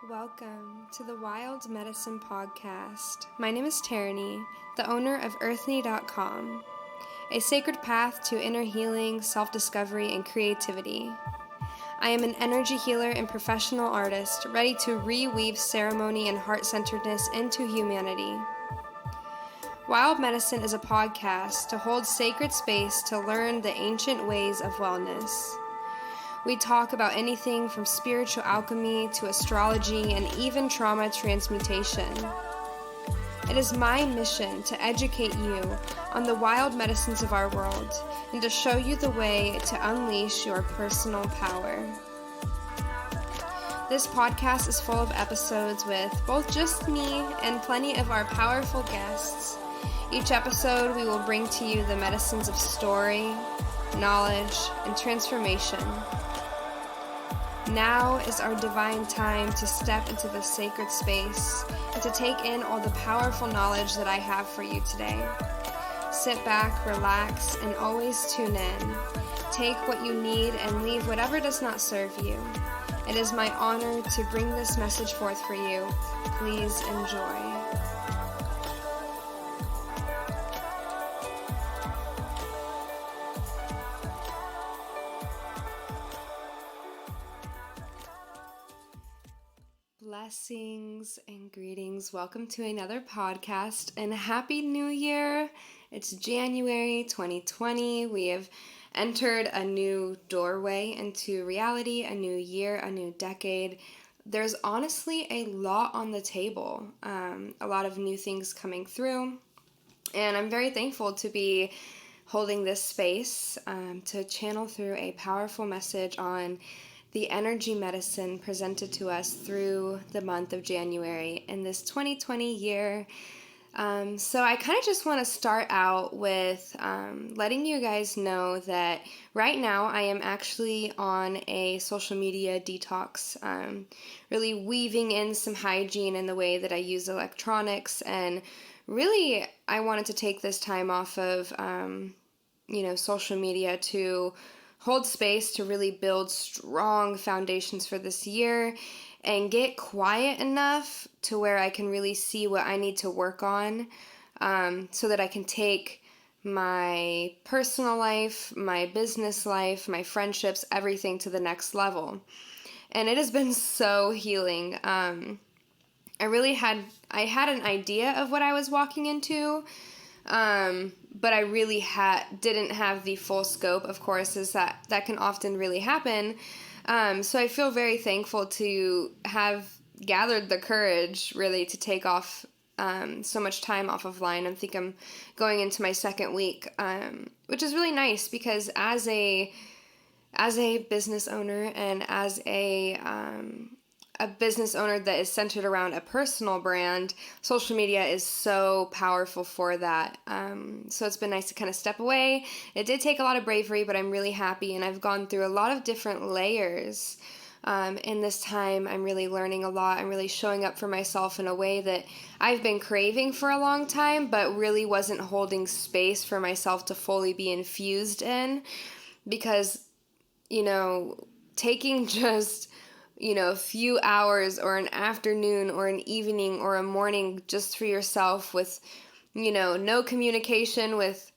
Welcome to the Wild Medicine Podcast. My name is Taraney, the owner of earthly.com, a sacred path to inner healing, self-discovery, and creativity. I am an energy healer and professional artist ready to reweave ceremony and heart-centeredness into humanity. Wild Medicine is a podcast to hold sacred space to learn the ancient ways of wellness. We talk about anything from spiritual alchemy to astrology and even trauma transmutation. It is my mission to educate you on the wild medicines of our world and to show you the way to unleash your personal power. This podcast is full of episodes with both just me and plenty of our powerful guests. Each episode we will bring to you the medicines of story, knowledge, and transformation. Now is our divine time to step into the sacred space and to take in all the powerful knowledge that I have for you today. Sit back, relax, and always tune in. Take what you need and leave whatever does not serve you. It is my honor to bring this message forth for you. Please enjoy. Blessings and greetings. Welcome to another podcast and Happy New Year. It's January 2020. We have entered a new doorway into reality, a new year, a new decade. There's honestly a lot on the table, a lot of new things coming through, and I'm very thankful to be holding this space to channel through a powerful message on the energy medicine presented to us through the month of January in this 2020 year. So I kind of just want to start out with letting you guys know that right now I am actually on a social media detox, really weaving in some hygiene in the way that I use electronics, and really I wanted to take this time off of social media to hold space to really build strong foundations for this year and get quiet enough to where I can really see what I need to work on, so that I can take my personal life, my business life, my friendships, everything to the next level. And it has been so healing. I had an idea of what I was walking into, but I really didn't have the full scope, of course, as that can often really happen. So I feel very thankful to have gathered the courage really to take off so much time off of line. I think I'm going into my second week, which is really nice because as a business owner and as a business owner that is centered around a personal brand, social media is so powerful for that. So it's been nice to kind of step away. It did take a lot of bravery, but I'm really happy, and I've gone through a lot of different layers. In this time, I'm really learning a lot. I'm really showing up for myself in a way that I've been craving for a long time, but really wasn't holding space for myself to fully be infused in, because, taking just a few hours or an afternoon or an evening or a morning just for yourself with, no communication with,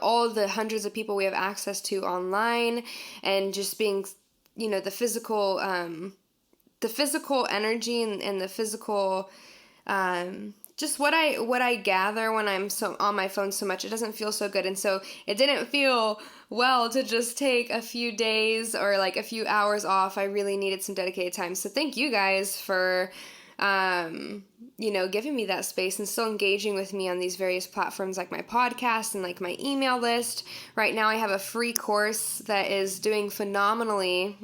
all the hundreds of people we have access to online, and just being, the physical energy and the physical, just what I gather when I'm so on my phone so much, it doesn't feel so good. And so it didn't feel well to just take a few days or like a few hours off. I really needed some dedicated time. So thank you guys for, giving me that space and still engaging with me on these various platforms like my podcast and like my email list. Right now I have a free course that is doing phenomenally.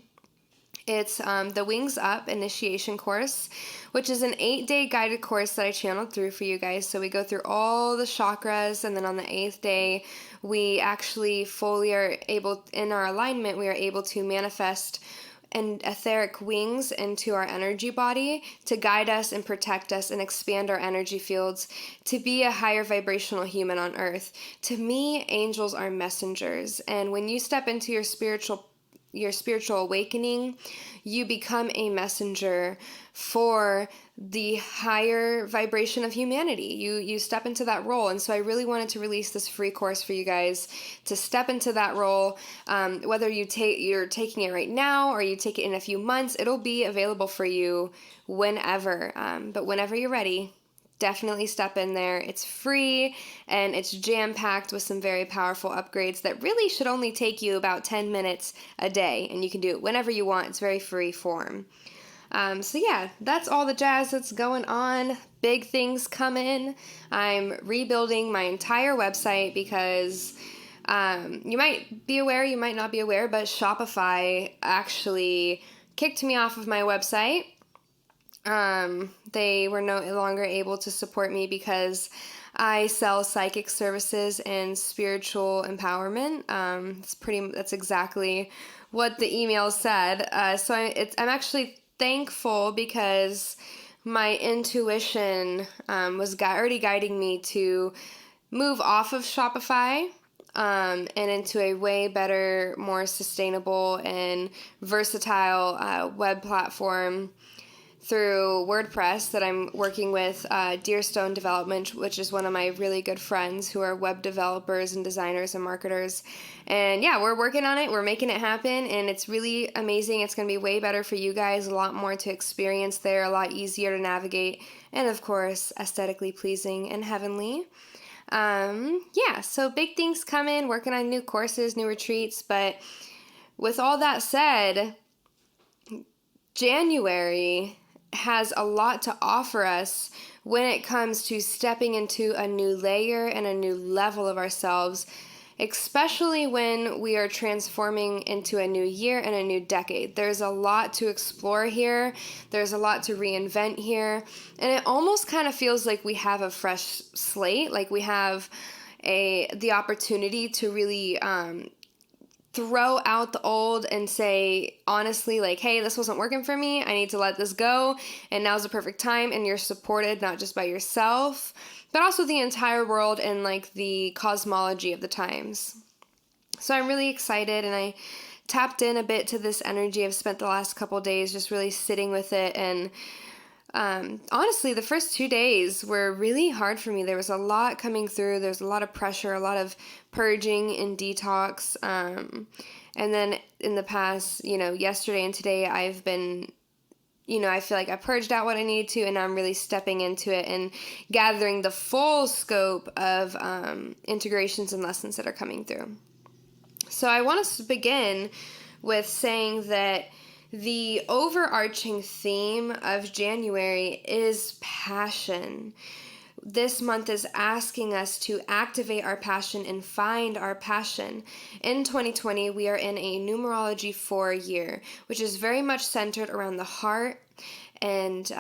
It's the Wings Up Initiation Course, which is an 8-day guided course that I channeled through for you guys. So we go through all the chakras, and then on the 8th day, we actually fully are able, in our alignment, we are able to manifest and etheric wings into our energy body to guide us and protect us and expand our energy fields to be a higher vibrational human on earth. To me, angels are messengers. And when you step into your spiritual your spiritual awakening, you become a messenger for the higher vibration of humanity. You step into that role. And so I really wanted to release this free course for you guys to step into that role. Whether you're taking it right now or you take it in a few months, it'll be available for you whenever. But whenever you're ready, definitely step in there. It's free and it's jam-packed with some very powerful upgrades that really should only take you about 10 minutes a day, and you can do it whenever you want. It's very free form. So yeah, that's all the jazz that's going on. Big things coming. I'm rebuilding my entire website because you might be aware, you might not be aware, but Shopify actually kicked me off of my website. They were no longer able to support me because I sell psychic services and spiritual empowerment. That's exactly what the email said. So I'm actually thankful because my intuition was already guiding me to move off of Shopify and into a way better, more sustainable and versatile web platform through WordPress that I'm working with Deerstone Development, which is one of my really good friends who are web developers and designers and marketers. And yeah, we're working on it. We're making it happen, and it's really amazing. It's going to be way better for you guys, a lot more to experience there, a lot easier to navigate, and of course, aesthetically pleasing and heavenly. Yeah, so big things coming, working on new courses, new retreats, but with all that said, January has a lot to offer us when it comes to stepping into a new layer and a new level of ourselves, especially when we are transforming into a new year and a new decade. There's a lot to explore here. There's a lot to reinvent here. And it almost kind of feels like we have a fresh slate, like we have the opportunity to really throw out the old and say, honestly, like, hey, this wasn't working for me. I need to let this go. And now's the perfect time. And you're supported not just by yourself, but also the entire world and like the cosmology of the times. So I'm really excited, and I tapped in a bit to this energy. I've spent the last couple days just really sitting with it, and honestly, the first 2 days were really hard for me. There was a lot coming through. There's a lot of pressure, a lot of purging and detox. And then in the past, yesterday and today, I've been, I feel like I purged out what I needed to, and I'm really stepping into it and gathering the full scope of integrations and lessons that are coming through. So I want to begin with saying that the overarching theme of January is passion. This month is asking us to activate our passion and find our passion. In 2020, we are in a numerology 4 year, which is very much centered around the heart and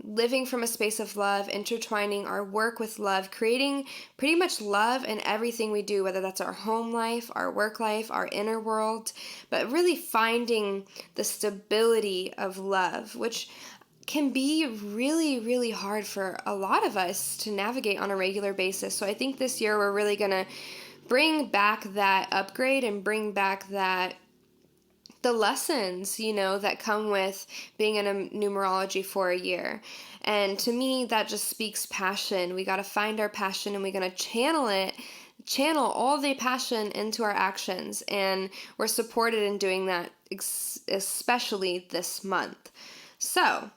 living from a space of love, intertwining our work with love, creating pretty much love in everything we do, whether that's our home life, our work life, our inner world, but really finding the stability of love, which can be really, really hard for a lot of us to navigate on a regular basis. So I think this year we're really going to bring back that upgrade and bring back the lessons, that come with being in a numerology for a year. And to me, that just speaks passion. We got to find our passion, and we're going to channel all the passion into our actions. And we're supported in doing that, especially this month. So,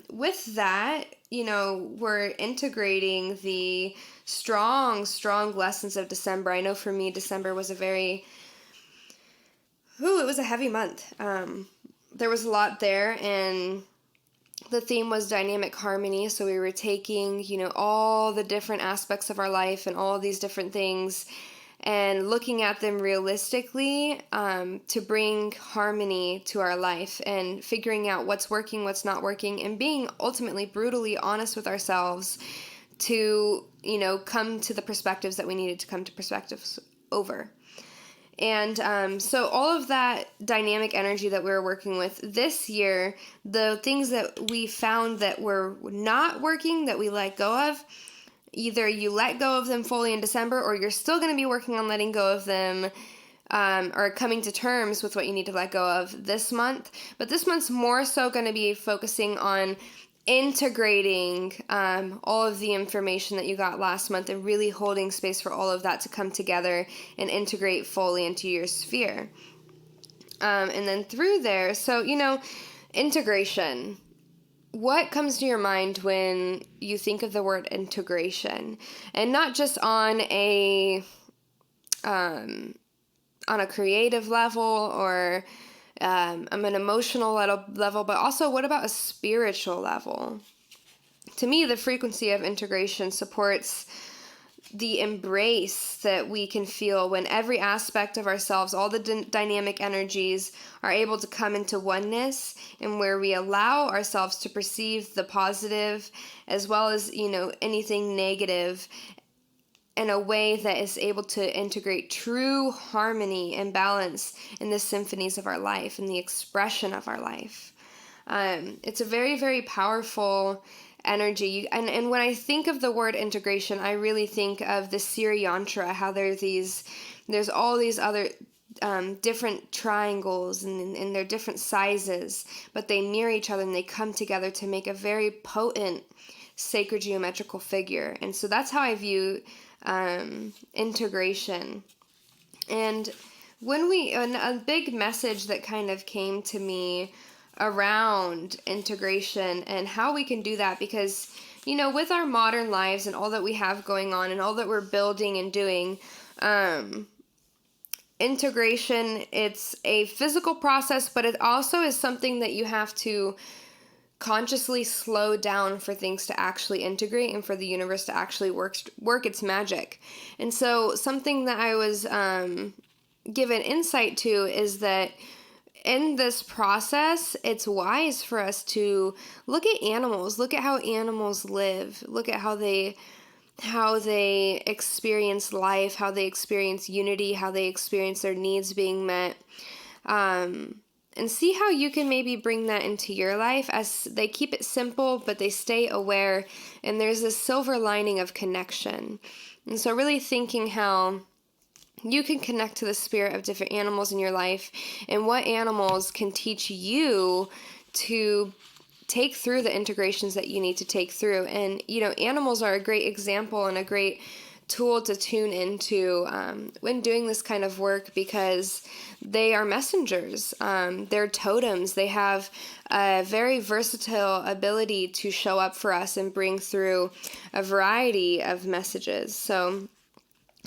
with that, we're integrating the strong lessons of December. I know for me, December was it was a heavy month. There was a lot there, and the theme was dynamic harmony. So we were taking, all the different aspects of our life and all these different things and looking at them realistically to bring harmony to our life and figuring out what's working, what's not working, and being ultimately brutally honest with ourselves to, come to the perspectives that we needed to come to perspectives over. And so all of that dynamic energy that we were working with this year, the things that we found that were not working, that we let go of, either you let go of them fully in December, or you're still going to be working on letting go of them or coming to terms with what you need to let go of this month. But this month's more so going to be focusing on integrating all of the information that you got last month and really holding space for all of that to come together and integrate fully into your sphere. And then through there, so, integration. What comes to your mind when you think of the word integration? And not just on a creative level or an emotional level, but also what about a spiritual level? To me, the frequency of integration supports the embrace that we can feel when every aspect of ourselves, all the dynamic energies are able to come into oneness, and where we allow ourselves to perceive the positive as well as, anything negative in a way that is able to integrate true harmony and balance in the symphonies of our life and the expression of our life. It's a very, very powerful energy. And when I think of the word integration, I really think of the Siri yantra, how there's all these other different triangles and they're different sizes, but they mirror each other and they come together to make a very potent sacred geometrical figure. And so that's how I view integration. And a big message that kind of came to me around integration and how we can do that, because, with our modern lives and all that we have going on and all that we're building and doing, integration, it's a physical process, but it also is something that you have to consciously slow down for things to actually integrate and for the universe to actually work its magic. And so something that I was given insight to is that in this process, it's wise for us to look at animals, look at how animals live, look at how they experience life, how they experience unity, how they experience their needs being met, and see how you can maybe bring that into your life, as they keep it simple, but they stay aware, and there's this silver lining of connection. And so really thinking how you can connect to the spirit of different animals in your life and what animals can teach you to take through the integrations that you need to take through. And, animals are a great example and a great tool to tune into when doing this kind of work, because they are messengers. They're totems. They have a very versatile ability to show up for us and bring through a variety of messages. So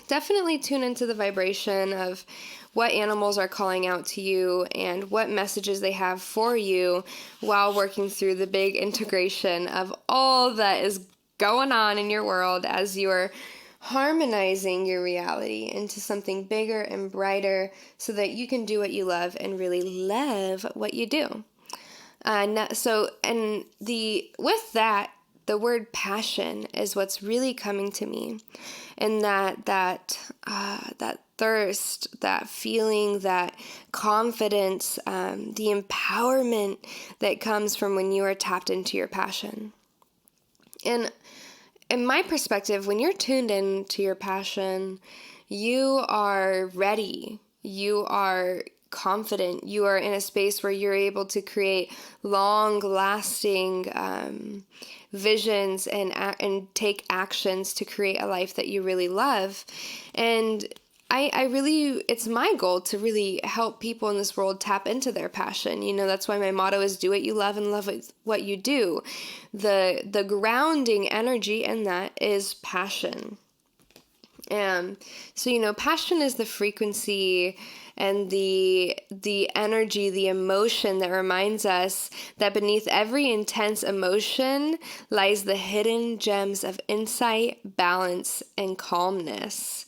definitely tune into the vibration of what animals are calling out to you and what messages they have for you while working through the big integration of all that is going on in your world as you're harmonizing your reality into something bigger and brighter so that you can do what you love and really love what you do. With that, the word passion is what's really coming to me, and that thirst, that feeling, that confidence, the empowerment that comes from when you are tapped into your passion. And in my perspective, when you're tuned into your passion, you are ready. You are confident. You are in a space where you're able to create long-lasting visions and take actions to create a life that you really love. And it's my goal to really help people in this world tap into their passion. That's why my motto is do what you love and love what you do. The grounding energy in that is passion. So, passion is the frequency and the energy, the emotion that reminds us that beneath every intense emotion lies the hidden gems of insight, balance, and calmness,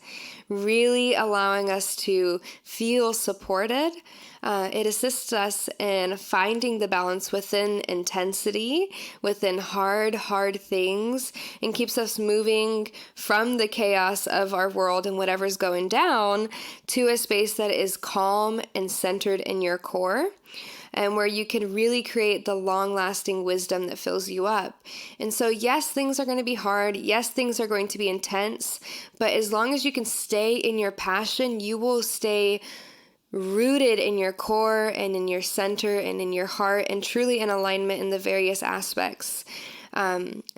really allowing us to feel supported. It assists us in finding the balance within intensity, within hard things, and keeps us moving from the chaos of our world and whatever's going down to a space that is calm and centered in your core. and where you can really create the long-lasting wisdom that fills you up. And so, yes, things are going to be hard. Yes, things are going to be intense. But as long as you can stay in your passion, you will stay rooted in your core and in your center and in your heart and truly in alignment in the various aspects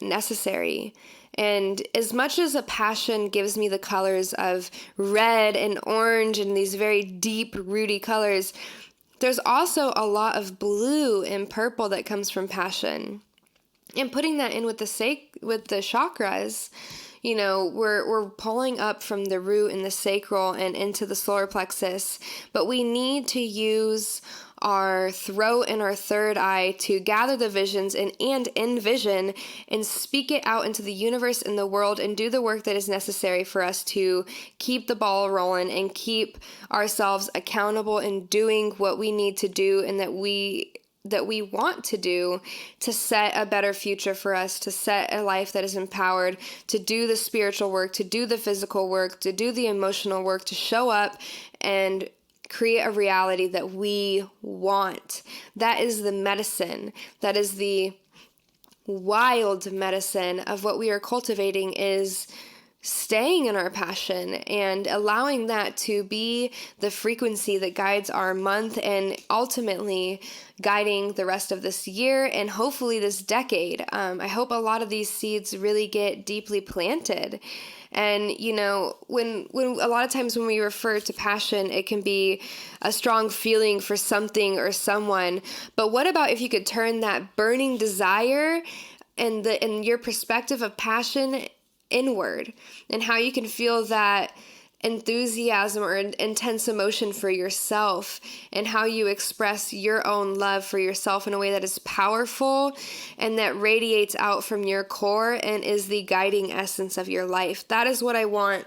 necessary. And as much as a passion gives me the colors of red and orange and these very deep, rooty colors, there's also a lot of blue and purple that comes from passion. And putting that in with the chakras, we're pulling up from the root and the sacral and into the solar plexus, but we need to use our throat and our third eye to gather the visions and envision and speak it out into the universe and the world and do the work that is necessary for us to keep the ball rolling and keep ourselves accountable in doing what we need to do and that we want to do to set a better future for us, to set a life that is empowered, to do the spiritual work, to do the physical work, to do the emotional work, to show up and create a reality that we want. That is the medicine. That is the wild medicine of what we are cultivating, is staying in our passion and allowing that to be the frequency that guides our month and ultimately guiding the rest of this year and hopefully this decade. I hope a lot of these seeds really get deeply planted. And, when a lot of times when we refer to passion, it can be a strong feeling for something or someone. But what about if you could turn that burning desire and your perspective of passion inward, and how you can feel that enthusiasm or intense emotion for yourself, and how you express your own love for yourself in a way that is powerful and that radiates out from your core and is the guiding essence of your life. That is what I want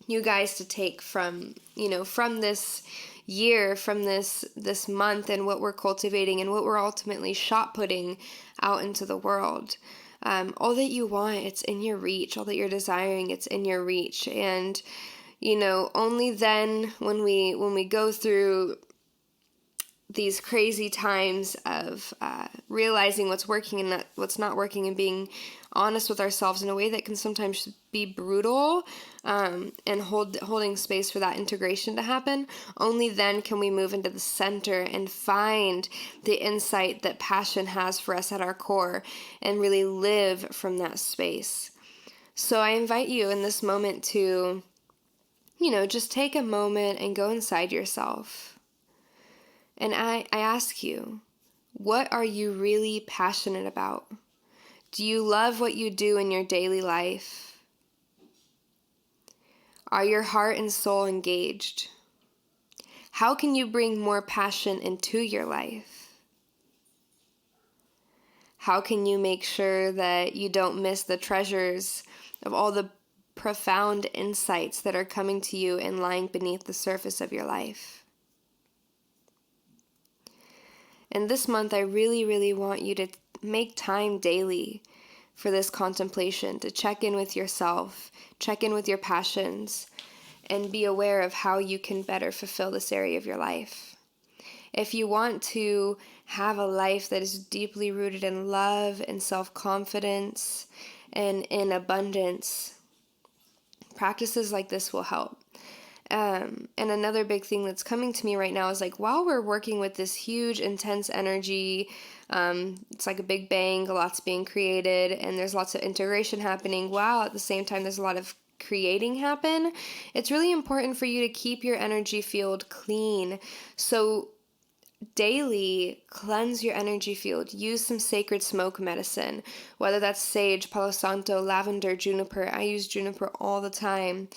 you guys to take from this year, from this month, and what we're cultivating and what we're ultimately shot putting out into the world. All that you want, it's in your reach. All that you're desiring, it's in your reach. And, only then when we go through these crazy times of realizing what's working and what's not working, and being honest with ourselves in a way that can sometimes be brutal, and holding space for that integration to happen, only then can we move into the center and find the insight that passion has for us at our core and really live from that space. So I invite you in this moment to, just take a moment and go inside yourself. And I ask you, what are you really passionate about? Do you love what you do in your daily life? Are your heart and soul engaged? How can you bring more passion into your life? How can you make sure that you don't miss the treasures of all the profound insights that are coming to you and lying beneath the surface of your life? And this month, I really, really want you to make time daily for this contemplation, to check in with yourself, check in with your passions, and be aware of how you can better fulfill this area of your life. If you want to have a life that is deeply rooted in love and self-confidence and in abundance, practices like this will help. And another big thing that's coming to me right now is while we're working with this huge, intense energy, it's like a big bang, lots being created, and there's lots of integration happening, while at the same time there's a lot of creating happen, it's really important for you to keep your energy field clean. So daily cleanse your energy field. Use some sacred smoke medicine, whether that's sage, palo santo, lavender, juniper. I use juniper all the time.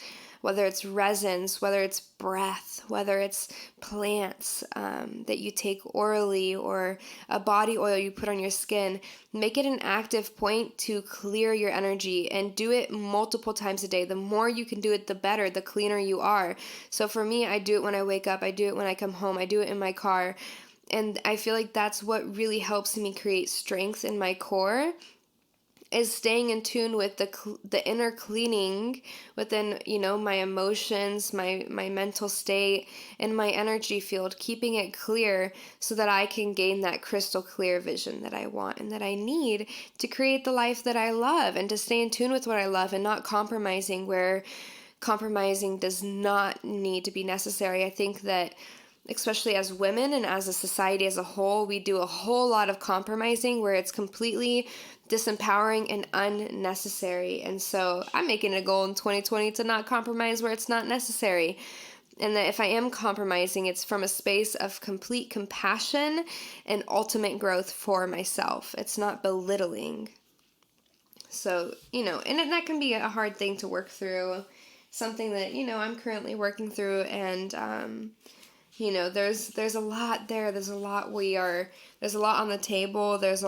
Whether it's resins, whether it's breath, whether it's plants that you take orally, or a body oil you put on your skin, make it an active point to clear your energy, and do it multiple times a day. The more you can do it, the better, the cleaner you are. So for me, I do it when I wake up, I do it when I come home, I do it in my car. And I feel like that's what really helps me create strength in my core is staying in tune with the inner cleaning within, my emotions, my mental state, and my energy field, keeping it clear so that I can gain that crystal clear vision that I want and that I need to create the life that I love, and to stay in tune with what I love and not compromising where compromising does not need to be necessary. I think that especially as women and as a society as a whole, we do a whole lot of compromising where it's completely disempowering and unnecessary. And so I'm making a goal in 2020 to not compromise where it's not necessary. And that if I am compromising, it's from a space of complete compassion and ultimate growth for myself. It's not belittling. So, and that can be a hard thing to work through, something that, I'm currently working through. And, there's a lot there. There's a lot on the table. There's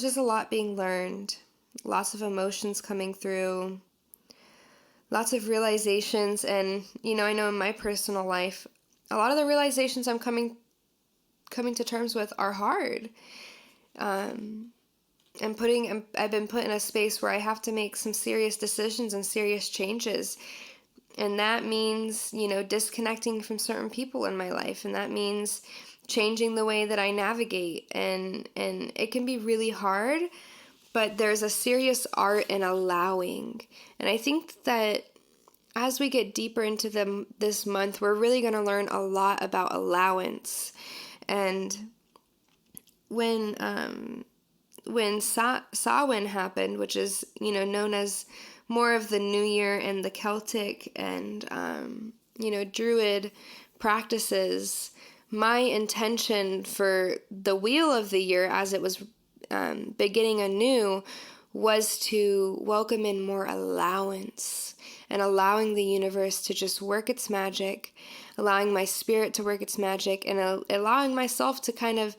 just a lot being learned. Lots of emotions coming through. Lots of realizations. And, I know in my personal life, a lot of the realizations I'm coming to terms with are hard. I've been put in a space where I have to make some serious decisions and serious changes. And that means, disconnecting from certain people in my life. And that means changing the way that I navigate. And it can be really hard, but there's a serious art in allowing. And I think that as we get deeper into this month, we're really going to learn a lot about allowance. And when Samhain happened, which is, known as more of the New Year and the Celtic and, Druid practices, my intention for the wheel of the year as it was beginning anew was to welcome in more allowance and allowing the universe to just work its magic, allowing my spirit to work its magic, and allowing myself to kind of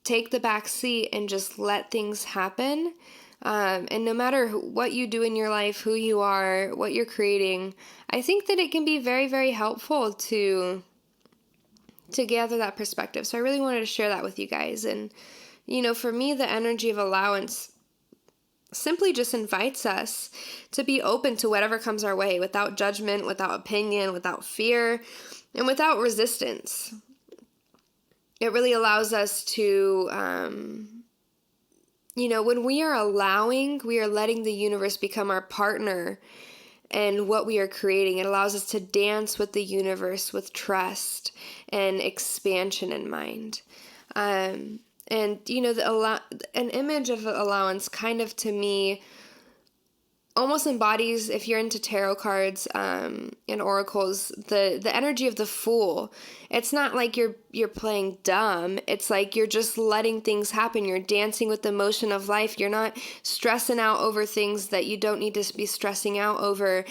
take the back seat and just let things happen. And no matter what you do in your life, who you are, what you're creating, I think that it can be very, very helpful to gather that perspective. So I really wanted to share that with you guys. And, for me, the energy of allowance simply just invites us to be open to whatever comes our way, without judgment, without opinion, without fear, and without resistance. It really allows us to, when we are allowing, we are letting the universe become our partner and what we are creating. It allows us to dance with the universe with trust and expansion in mind. And, an image of allowance kind of, to me, almost embodies, if you're into tarot cards and oracles, the energy of the Fool. It's not like you're playing dumb. It's like you're just letting things happen. You're dancing with the motion of life. You're not stressing out over things that you don't need to be stressing out over.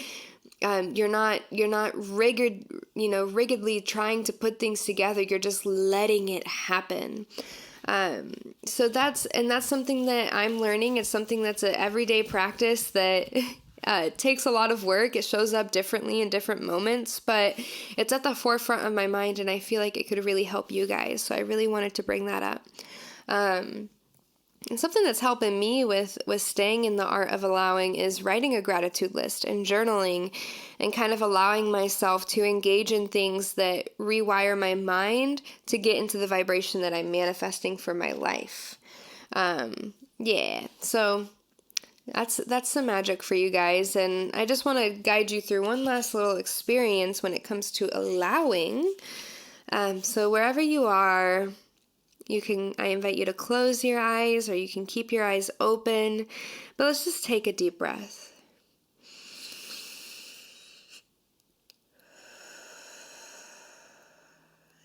You're not rigidly trying to put things together. You're just letting it happen. So that's something that I'm learning. It's something that's an everyday practice that takes a lot of work. It shows up differently in different moments, but it's at the forefront of my mind, and I feel like it could really help you guys. So I really wanted to bring that up. And something that's helping me with staying in the art of allowing is writing a gratitude list and journaling, and kind of allowing myself to engage in things that rewire my mind to get into the vibration that I'm manifesting for my life. So that's some magic for you guys. And I just want to guide you through one last little experience when it comes to allowing. So wherever you are, I invite you to close your eyes, or you can keep your eyes open, but let's just take a deep breath.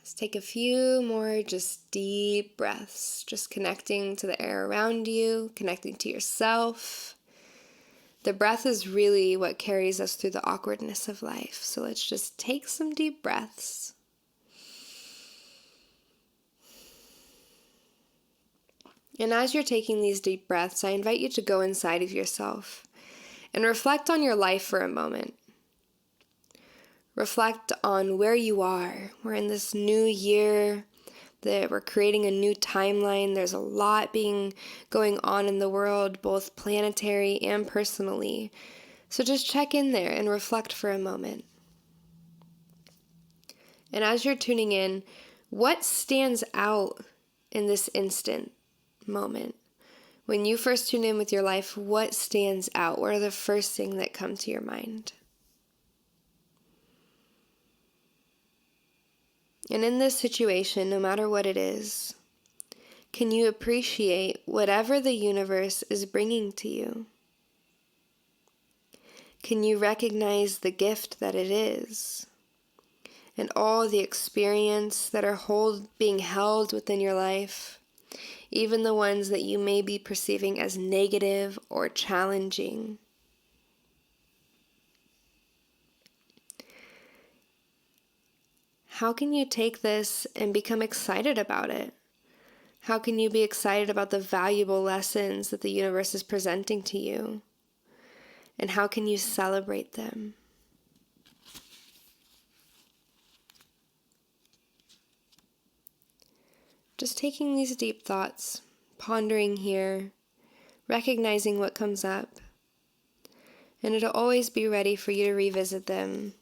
Let's take a few more just deep breaths, just connecting to the air around you, connecting to yourself. The breath is really what carries us through the awkwardness of life. So let's just take some deep breaths. And as you're taking these deep breaths, I invite you to go inside of yourself and reflect on your life for a moment. Reflect on where you are. We're in this new year, that we're creating a new timeline. There's a lot going on in the world, both planetary and personally. So just check in there and reflect for a moment. And as you're tuning in, what stands out in this instant moment? When you first tune in with your life, what stands out? What are the first things that come to your mind? And in this situation, no matter what it is, can you appreciate whatever the universe is bringing to you? Can you recognize the gift that it is? And all the experience that are being held within your life, even the ones that you may be perceiving as negative or challenging. How can you take this and become excited about it? How can you be excited about the valuable lessons that the universe is presenting to you? And how can you celebrate them? Just taking these deep thoughts, pondering here, recognizing what comes up. And it'll always be ready for you to revisit them.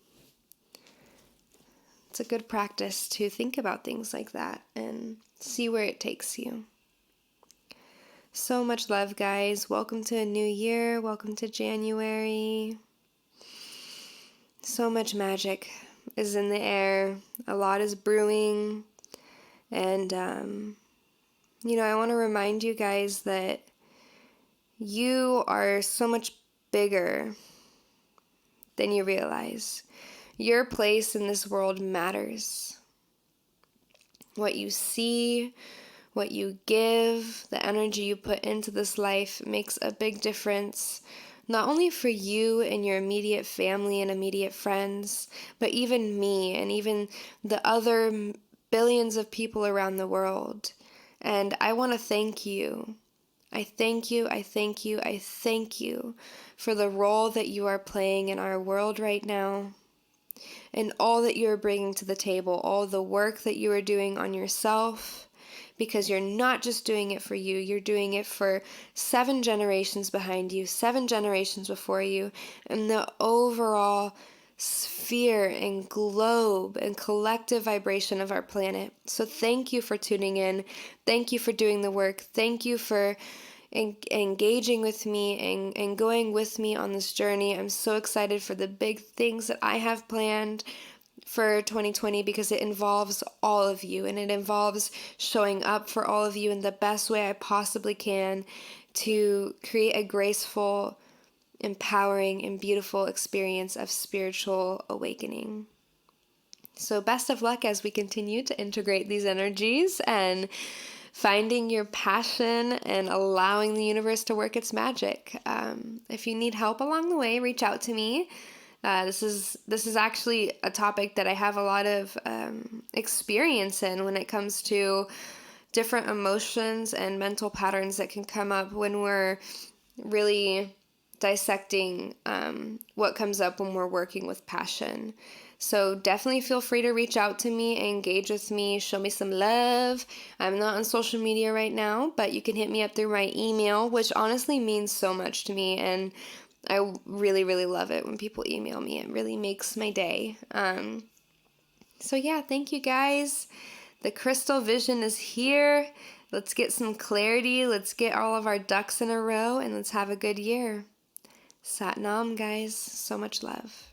It's a good practice to think about things like that and see where it takes you. So much love, guys. Welcome to a new year. Welcome to January. So much magic is in the air. A lot is brewing. And, I want to remind you guys that you are so much bigger than you realize. Your place in this world matters. What you see, what you give, the energy you put into this life makes a big difference, not only for you and your immediate family and immediate friends, but even me and even the other billions of people around the world. And I want to thank you. I thank you for the role that you are playing in our world right now. And all that you are bringing to the table, all the work that you are doing on yourself, because you're not just doing it for you, you're doing it for 7 generations behind you, 7 generations before you, and the overall sphere and globe and collective vibration of our planet. So thank you for tuning in. Thank you for doing the work. Thank you for engaging with me and going with me on this journey. I'm so excited for the big things that I have planned for 2020 because it involves all of you and it involves showing up for all of you in the best way I possibly can to create a graceful, empowering, and beautiful experience of spiritual awakening. So best of luck as we continue to integrate these energies and finding your passion and allowing the universe to work its magic. If you need help along the way, reach out to me. This is actually a topic that I have a lot of experience in when it comes to different emotions and mental patterns that can come up when we're really dissecting what comes up when we're working with passion. So definitely feel free to reach out to me, engage with me, show me some love. I'm not on social media right now, but you can hit me up through my email, which honestly means so much to me, and I really, really love it when people email me. It really makes my day. So yeah, thank you guys. The crystal vision is here. Let's get some clarity. Let's get all of our ducks in a row, and let's have a good year. Sat Nam, guys. So much love.